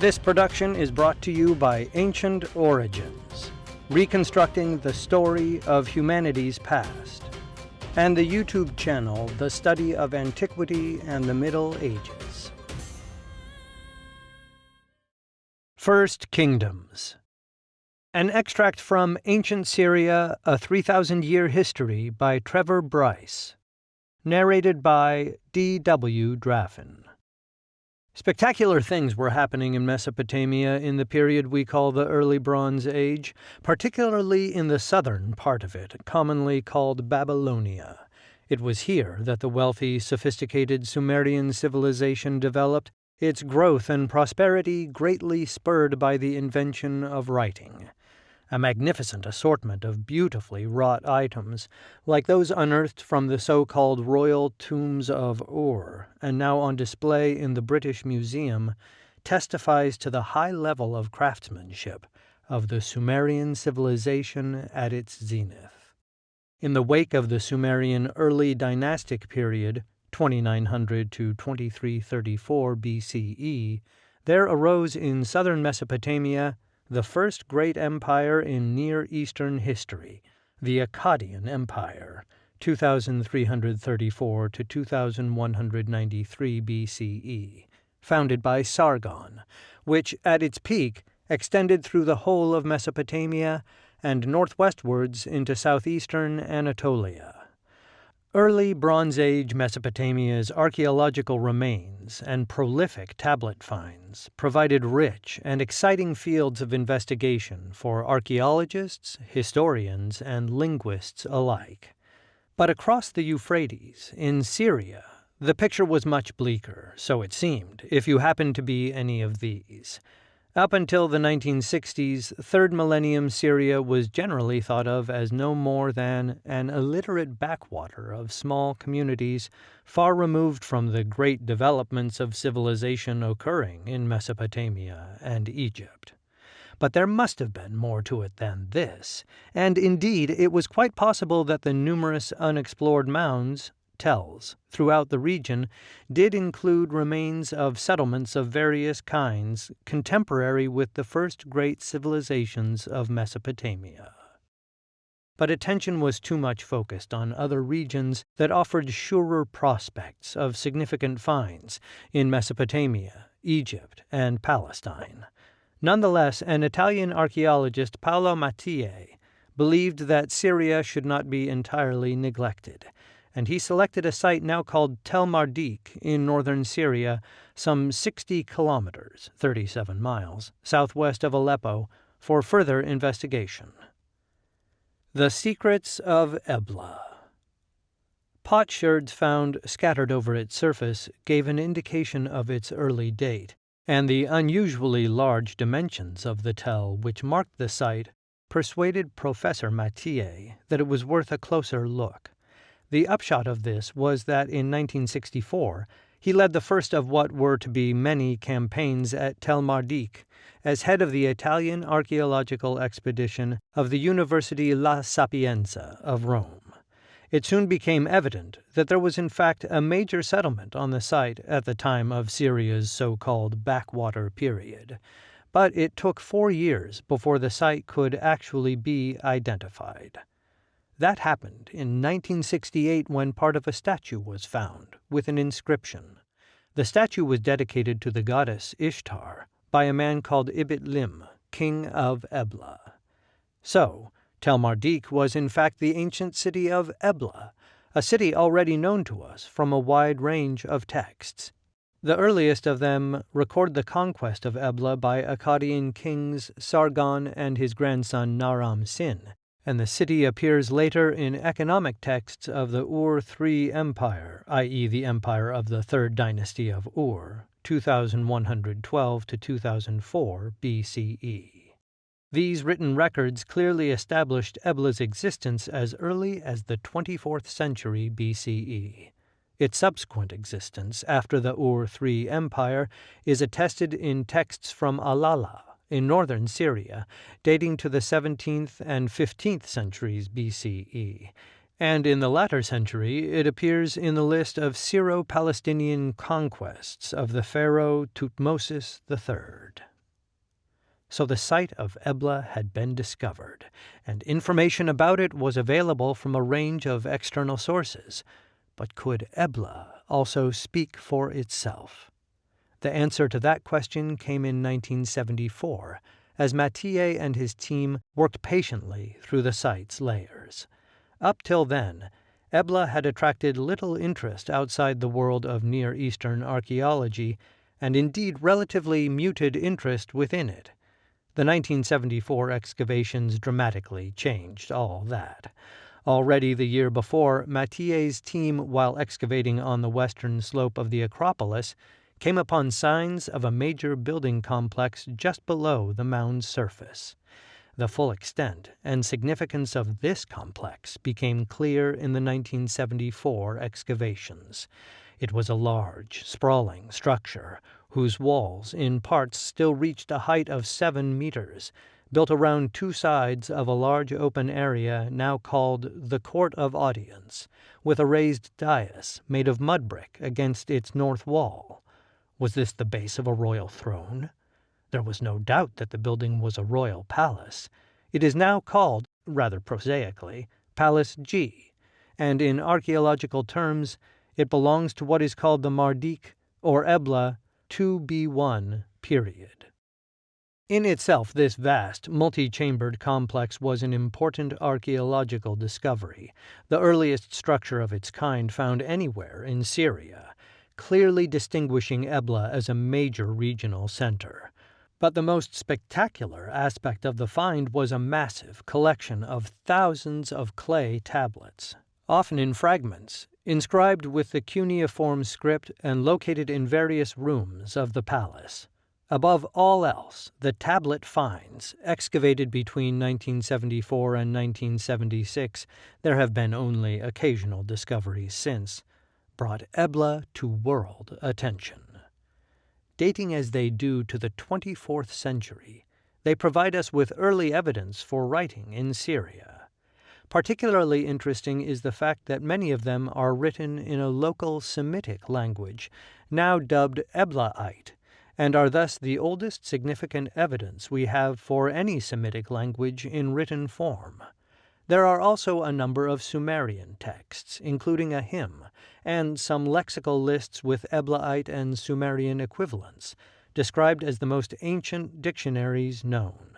This production is brought to you by Ancient Origins, reconstructing the story of humanity's past, and the YouTube channel, The Study of Antiquity and the Middle Ages. First Kingdoms. An extract from Ancient Syria, A 3,000-Year History by Trevor Bryce. Narrated by D.W. Draffin. Spectacular things were happening in Mesopotamia in the period we call the Early Bronze Age, particularly in the southern part of it, commonly called Babylonia. It was here that the wealthy, sophisticated Sumerian civilization developed, its growth and prosperity greatly spurred by the invention of writing. A magnificent assortment of beautifully wrought items, like those unearthed from the so-called royal tombs of Ur, and now on display in the British Museum, testifies to the high level of craftsmanship of the Sumerian civilization at its zenith. In the wake of the Sumerian Early Dynastic period, 2900 to 2334 BCE, there arose in southern Mesopotamia the first great empire in Near Eastern history, the Akkadian Empire, 2334 to 2193 BCE, founded by Sargon, which, at its peak, extended through the whole of Mesopotamia and north-westwards into southeastern Anatolia. Early Bronze Age Mesopotamia's archaeological remains and prolific tablet finds provided rich and exciting fields of investigation for archaeologists, historians, and linguists alike. But across the Euphrates, in Syria, the picture was much bleaker, so it seemed, if you happened to be any of these. Up until the 1960s, third millennium Syria was generally thought of as no more than an illiterate backwater of small communities far removed from the great developments of civilization occurring in Mesopotamia and Egypt. But there must have been more to it than this, and indeed it was quite possible that the numerous unexplored mounds, tells, throughout the region did include remains of settlements of various kinds contemporary with the first great civilizations of Mesopotamia. But attention was too much focused on other regions that offered surer prospects of significant finds in Mesopotamia, Egypt, and Palestine. Nonetheless, an Italian archaeologist, Paolo Mattiei, believed that Syria should not be entirely neglected, and he selected a site now called Tel Mardik in northern Syria, some 60 kilometers, 37 miles, southwest of Aleppo, for further investigation. The Secrets of Ebla. Potsherds found scattered over its surface gave an indication of its early date, and the unusually large dimensions of the tell which marked the site persuaded Professor Mattiei that it was worth a closer look. The upshot of this was that in 1964, he led the first of what were to be many campaigns at Tel Mardik as head of the Italian archaeological expedition of the University La Sapienza of Rome. It soon became evident that there was in fact a major settlement on the site at the time of Syria's so-called backwater period, but it took 4 years before the site could actually be identified. That happened in 1968 when part of a statue was found, with an inscription. The statue was dedicated to the goddess Ishtar by a man called Ibit-Lim, king of Ebla. So, Tel Mardik was in fact the ancient city of Ebla, a city already known to us from a wide range of texts. The earliest of them record the conquest of Ebla by Akkadian kings Sargon and his grandson Naram-Sin, and the city appears later in economic texts of the Ur-III Empire, i.e. the empire of the Third Dynasty of Ur, 2112 to 2004 BCE. These written records clearly established Ebla's existence as early as the 24th century BCE. Its subsequent existence after the Ur-III Empire is attested in texts from Alala, in northern Syria, dating to the 17th and 15th centuries BCE, and in the latter century it appears in the list of Syro-Palestinian conquests of the pharaoh Thutmosis III. So the site of Ebla had been discovered, and information about it was available from a range of external sources. But could Ebla also speak for itself? The answer to that question came in 1974, as Mathieu and his team worked patiently through the site's layers. Up till then, Ebla had attracted little interest outside the world of Near Eastern archaeology, and indeed relatively muted interest within it. The 1974 excavations dramatically changed all that. Already the year before, Mathieu's team, while excavating on the western slope of the Acropolis, came upon signs of a major building complex just below the mound's surface. The full extent and significance of this complex became clear in the 1974 excavations. It was a large, sprawling structure, whose walls in parts still reached a height of 7 meters, built around two sides of a large open area now called the Court of Audience, with a raised dais made of mud brick against its north wall. Was this the base of a royal throne? There was no doubt that the building was a royal palace. It is now called, rather prosaically, Palace G, and in archaeological terms, it belongs to what is called the Marduk, or Ebla, 2B1 period. In itself, this vast, multi-chambered complex was an important archaeological discovery, the earliest structure of its kind found anywhere in Syria, clearly distinguishing Ebla as a major regional center. But the most spectacular aspect of the find was a massive collection of thousands of clay tablets, often in fragments, inscribed with the cuneiform script and located in various rooms of the palace. Above all else, the tablet finds, excavated between 1974 and 1976, there have been only occasional discoveries since, brought Ebla to world attention. Dating as they do to the 24th century, they provide us with early evidence for writing in Syria. Particularly interesting is the fact that many of them are written in a local Semitic language, now dubbed Eblaite, and are thus the oldest significant evidence we have for any Semitic language in written form. There are also a number of Sumerian texts, including a hymn, and some lexical lists with Eblaite and Sumerian equivalents, described as the most ancient dictionaries known.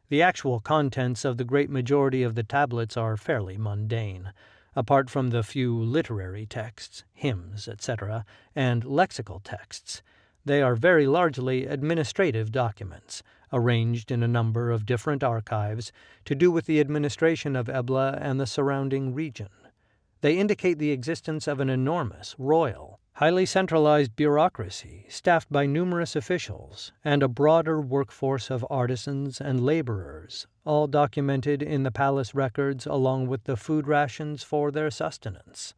The actual contents of the great majority of the tablets are fairly mundane. Apart from the few literary texts, hymns, etc., and lexical texts, they are very largely administrative documents, arranged in a number of different archives to do with the administration of Ebla and the surrounding region. They indicate the existence of an enormous, royal, highly centralized bureaucracy staffed by numerous officials and a broader workforce of artisans and laborers, all documented in the palace records along with the food rations for their sustenance.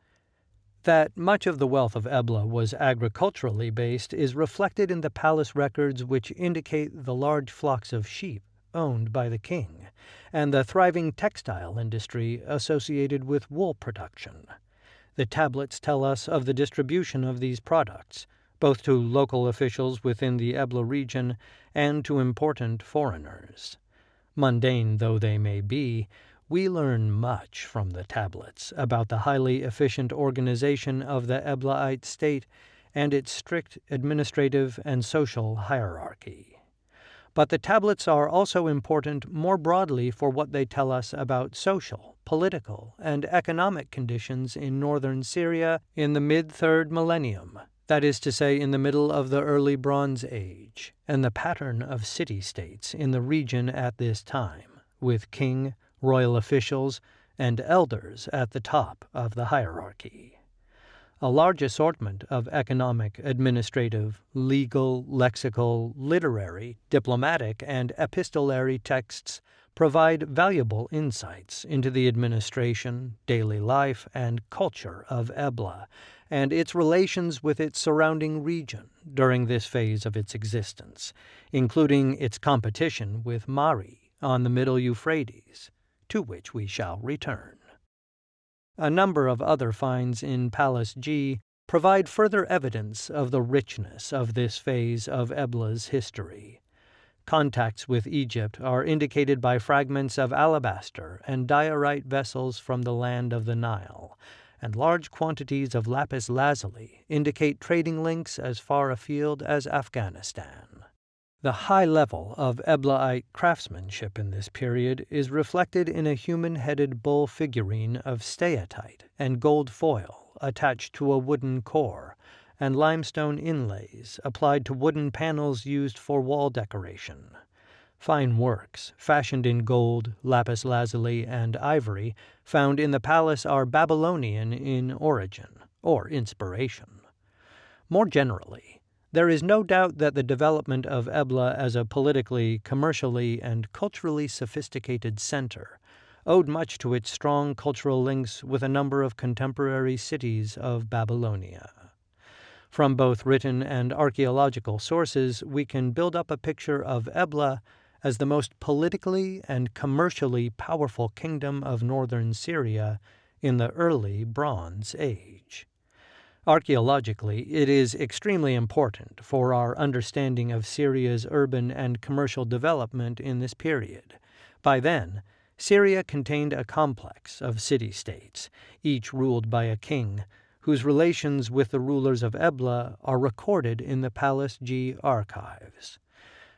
That much of the wealth of Ebla was agriculturally based is reflected in the palace records, which indicate the large flocks of sheep owned by the king, and the thriving textile industry associated with wool production. The tablets tell us of the distribution of these products, both to local officials within the Ebla region and to important foreigners. Mundane though they may be, we learn much from the tablets about the highly efficient organization of the Eblaite state and its strict administrative and social hierarchy. But the tablets are also important more broadly for what they tell us about social, political, and economic conditions in northern Syria in the mid-3rd millennium, that is to say in the middle of the early Bronze Age, and the pattern of city-states in the region at this time, with king, royal officials, and elders at the top of the hierarchy. A large assortment of economic, administrative, legal, lexical, literary, diplomatic, and epistolary texts provide valuable insights into the administration, daily life, and culture of Ebla, and its relations with its surrounding region during this phase of its existence, including its competition with Mari on the Middle Euphrates, to which we shall return. A number of other finds in Palace G provide further evidence of the richness of this phase of Ebla's history. Contacts with Egypt are indicated by fragments of alabaster and diorite vessels from the land of the Nile, and large quantities of lapis lazuli indicate trading links as far afield as Afghanistan. The high level of Eblaite craftsmanship in this period is reflected in a human-headed bull figurine of steatite and gold foil attached to a wooden core, and limestone inlays applied to wooden panels used for wall decoration. Fine works, fashioned in gold, lapis lazuli, and ivory, found in the palace are Babylonian in origin, or inspiration. More generally, there is no doubt that the development of Ebla as a politically, commercially, and culturally sophisticated center owed much to its strong cultural links with a number of contemporary cities of Babylonia. From both written and archaeological sources, we can build up a picture of Ebla as the most politically and commercially powerful kingdom of northern Syria in the early Bronze Age. Archaeologically, it is extremely important for our understanding of Syria's urban and commercial development in this period. By then, Syria contained a complex of city-states, each ruled by a king, whose relations with the rulers of Ebla are recorded in the Palace G archives.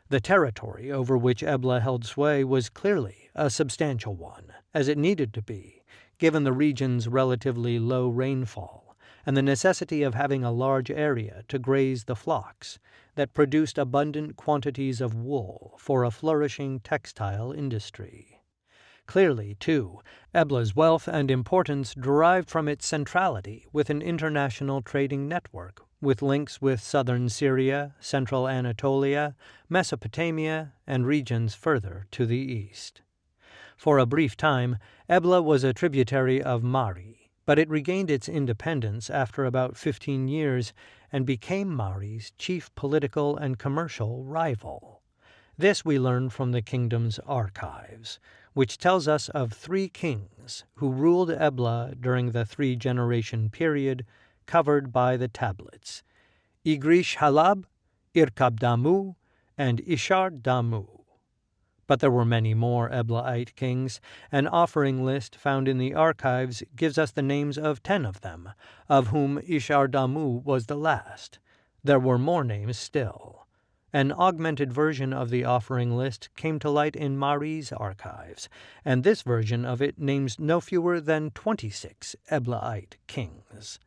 The territory over which Ebla held sway was clearly a substantial one, as it needed to be, given the region's relatively low rainfall and the necessity of having a large area to graze the flocks that produced abundant quantities of wool for a flourishing textile industry. Clearly, too, Ebla's wealth and importance derived from its centrality with an international trading network, with links with southern Syria, central Anatolia, Mesopotamia, and regions further to the east. For a brief time, Ebla was a tributary of Mari, but it regained its independence after about 15 years and became Mari's chief political and commercial rival. This we learn from the kingdom's archives, which tells us of 3 kings who ruled Ebla during the 3-generation period covered by the tablets: Igrish-Halab, Irkab-Damu, and Ishar-Damu. But there were many more Eblaite kings. An offering list found in the archives gives us the names of 10 of them, of whom Ishar-Damu was the last. There were more names still. An augmented version of the offering list came to light in Mari's archives, and this version of it names no fewer than 26 Eblaite kings.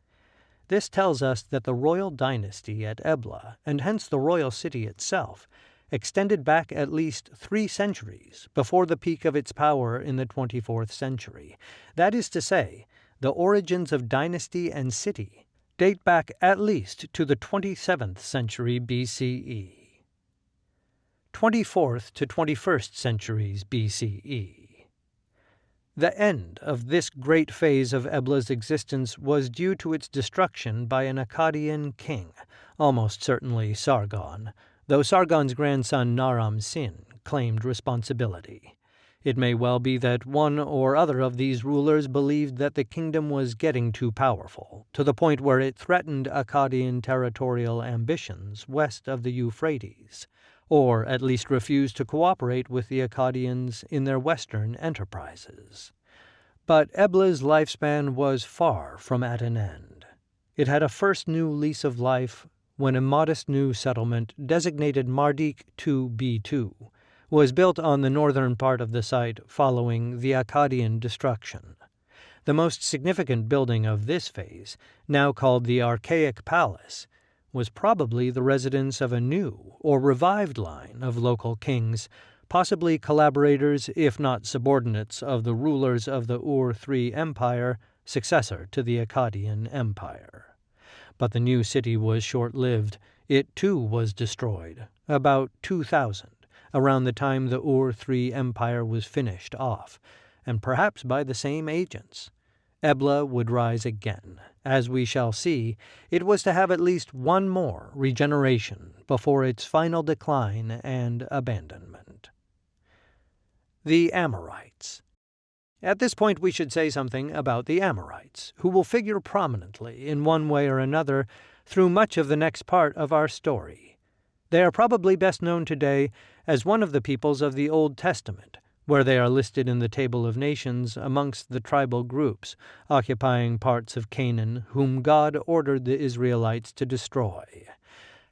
This tells us that the royal dynasty at Ebla, and hence the royal city itself, extended back at least 3 centuries before the peak of its power in the 24th century. That is to say, the origins of dynasty and city date back at least to the 27th century BCE. 24th to 21st centuries BCE. The end of this great phase of Ebla's existence was due to its destruction by an Akkadian king, almost certainly Sargon, though Sargon's grandson Naram-Sin claimed responsibility. It may well be that one or other of these rulers believed that the kingdom was getting too powerful, to the point where it threatened Akkadian territorial ambitions west of the Euphrates, or at least refused to cooperate with the Akkadians in their western enterprises. But Ebla's lifespan was far from at an end. It had a first new lease of life when a modest new settlement designated Marduk II-B2 was built on the northern part of the site following the Akkadian destruction. The most significant building of this phase, now called the Archaic Palace, was probably the residence of a new or revived line of local kings, possibly collaborators if not subordinates of the rulers of the Ur-III Empire, successor to the Akkadian Empire. But the new city was short-lived. It too was destroyed, about 2000, around the time the Ur-III Empire was finished off, and perhaps by the same agents. Ebla would rise again. As we shall see, it was to have at least one more regeneration before its final decline and abandonment. The Amorites. At this point we should say something about the Amorites, who will figure prominently in one way or another through much of the next part of our story. They are probably best known today as one of the peoples of the Old Testament, where they are listed in the Table of Nations amongst the tribal groups occupying parts of Canaan whom God ordered the Israelites to destroy.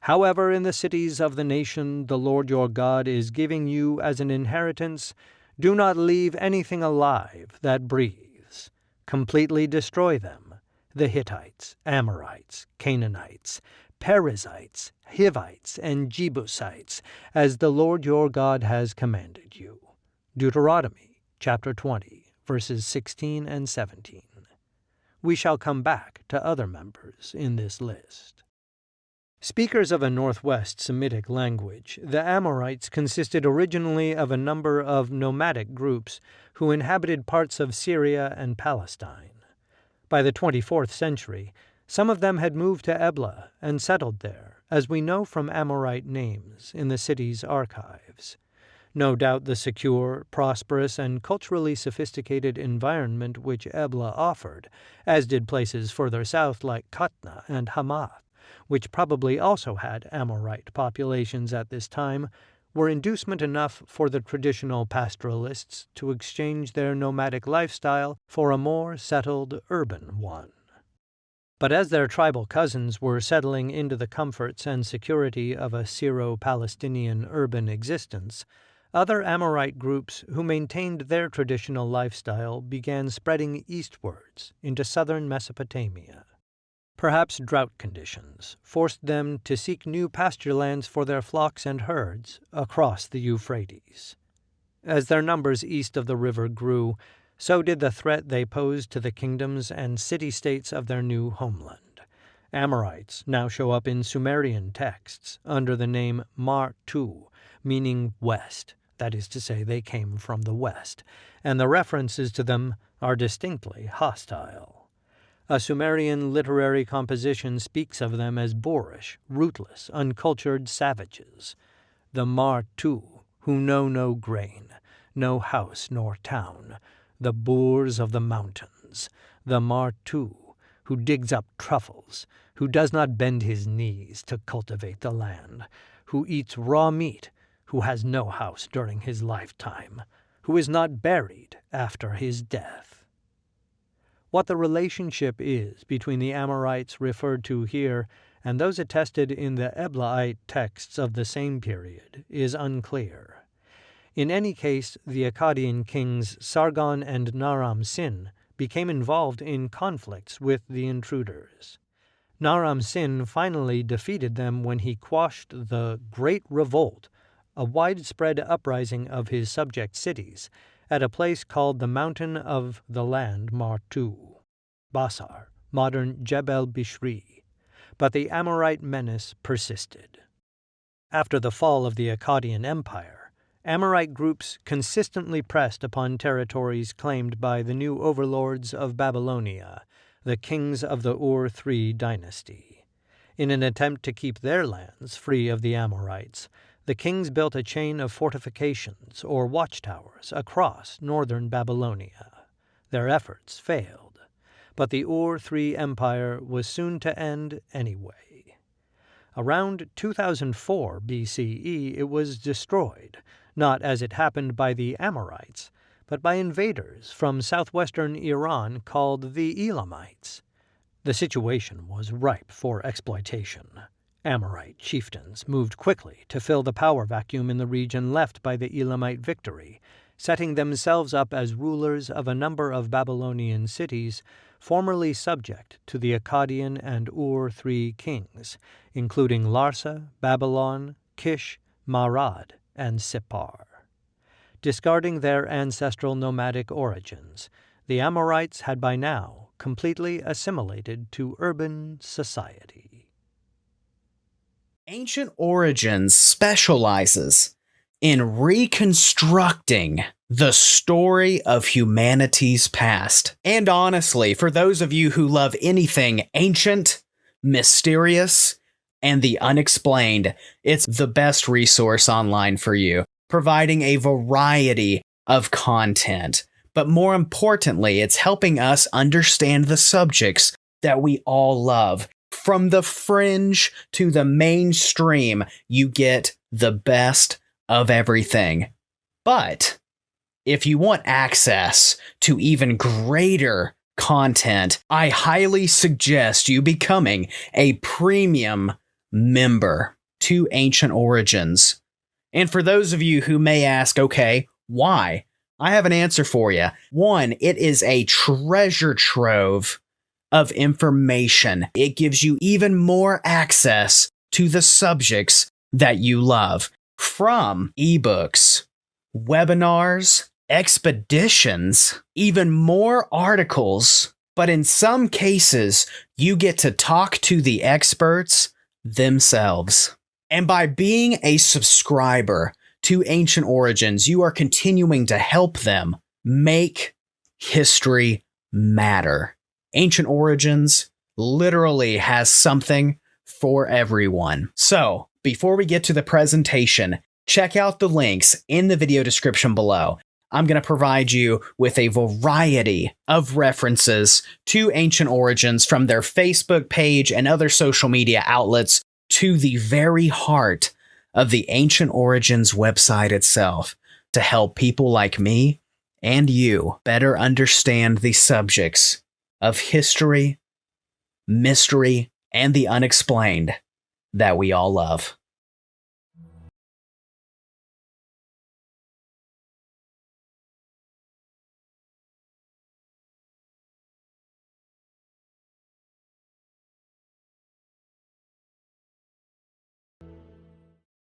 However, in the cities of the nation the Lord your God is giving you as an inheritance, do not leave anything alive that breathes. Completely destroy them: the Hittites, Amorites, Canaanites, Perizzites, Hivites, and Jebusites, as the Lord your God has commanded you. Deuteronomy chapter 20, verses 16 and 17. We shall come back to other members in this list. Speakers of a northwest Semitic language, the Amorites consisted originally of a number of nomadic groups who inhabited parts of Syria and Palestine. By the 24th century, some of them had moved to Ebla and settled there, as we know from Amorite names in the city's archives. No doubt the secure, prosperous, and culturally sophisticated environment which Ebla offered, as did places further south like Katna and Hamath, which probably also had Amorite populations at this time, were inducement enough for the traditional pastoralists to exchange their nomadic lifestyle for a more settled urban one. But as their tribal cousins were settling into the comforts and security of a Syro-Palestinian urban existence, other Amorite groups who maintained their traditional lifestyle began spreading eastwards into southern Mesopotamia. Perhaps drought conditions forced them to seek new pasture lands for their flocks and herds across the Euphrates. As their numbers east of the river grew, so did the threat they posed to the kingdoms and city-states of their new homeland. Amorites now show up in Sumerian texts under the name Mar-Tu, meaning west. That is to say, they came from the west, and the references to them are distinctly hostile. A Sumerian literary composition speaks of them as boorish, rootless, uncultured savages. The Mar-Tu, who know no grain, no house nor town, the boors of the mountains, the Mar-Tu, who digs up truffles, who does not bend his knees to cultivate the land, who eats raw meat, who has no house during his lifetime, who is not buried after his death. What the relationship is between the Amorites referred to here and those attested in the Eblaite texts of the same period is unclear. In any case, the Akkadian kings Sargon and Naram-Sin became involved in conflicts with the intruders. Naram-Sin finally defeated them when he quashed the Great Revolt, a widespread uprising of his subject cities, at a place called the Mountain of the Land Mar-Tu, Basar, modern Jebel Bishri. But the Amorite menace persisted. After the fall of the Akkadian Empire, Amorite groups consistently pressed upon territories claimed by the new overlords of Babylonia, the kings of the Ur-III dynasty. In an attempt to keep their lands free of the Amorites, the kings built a chain of fortifications or watchtowers across northern Babylonia. Their efforts failed, but the Ur-III Empire was soon to end anyway. Around 2004 BCE it was destroyed, not as it happened by the Amorites, but by invaders from southwestern Iran called the Elamites. The situation was ripe for exploitation. Amorite chieftains moved quickly to fill the power vacuum in the region left by the Elamite victory, setting themselves up as rulers of a number of Babylonian cities formerly subject to the Akkadian and Ur-III kings, including Larsa, Babylon, Kish, Marad, and Sippar. Discarding their ancestral nomadic origins, the Amorites had by now completely assimilated to urban society. Ancient Origins specializes in reconstructing the story of humanity's past. And honestly, for those of you who love anything ancient, mysterious, and the unexplained, it's the best resource online for you, providing a variety of content. But more importantly, it's helping us understand the subjects that we all love, From the fringe to the mainstream, you get the best of everything. But if you want access to even greater content, I highly suggest you becoming a premium member to Ancient Origins. And for those of you who may ask, okay, why? I have an answer for you. One, it is a treasure trove of information. It gives you even more access to the subjects that you love. From ebooks, webinars, expeditions, even more articles, but in some cases, you get to talk to the experts themselves. And by being a subscriber to Ancient Origins, you are continuing to help them make history matter. Ancient Origins literally has something for everyone. So, before we get to the presentation, check out the links in the video description below. I'm going to provide you with a variety of references to Ancient Origins from their Facebook page and other social media outlets to the very heart of the Ancient Origins website itself to help people like me and you better understand the subjects of history, mystery, and the unexplained that we all love.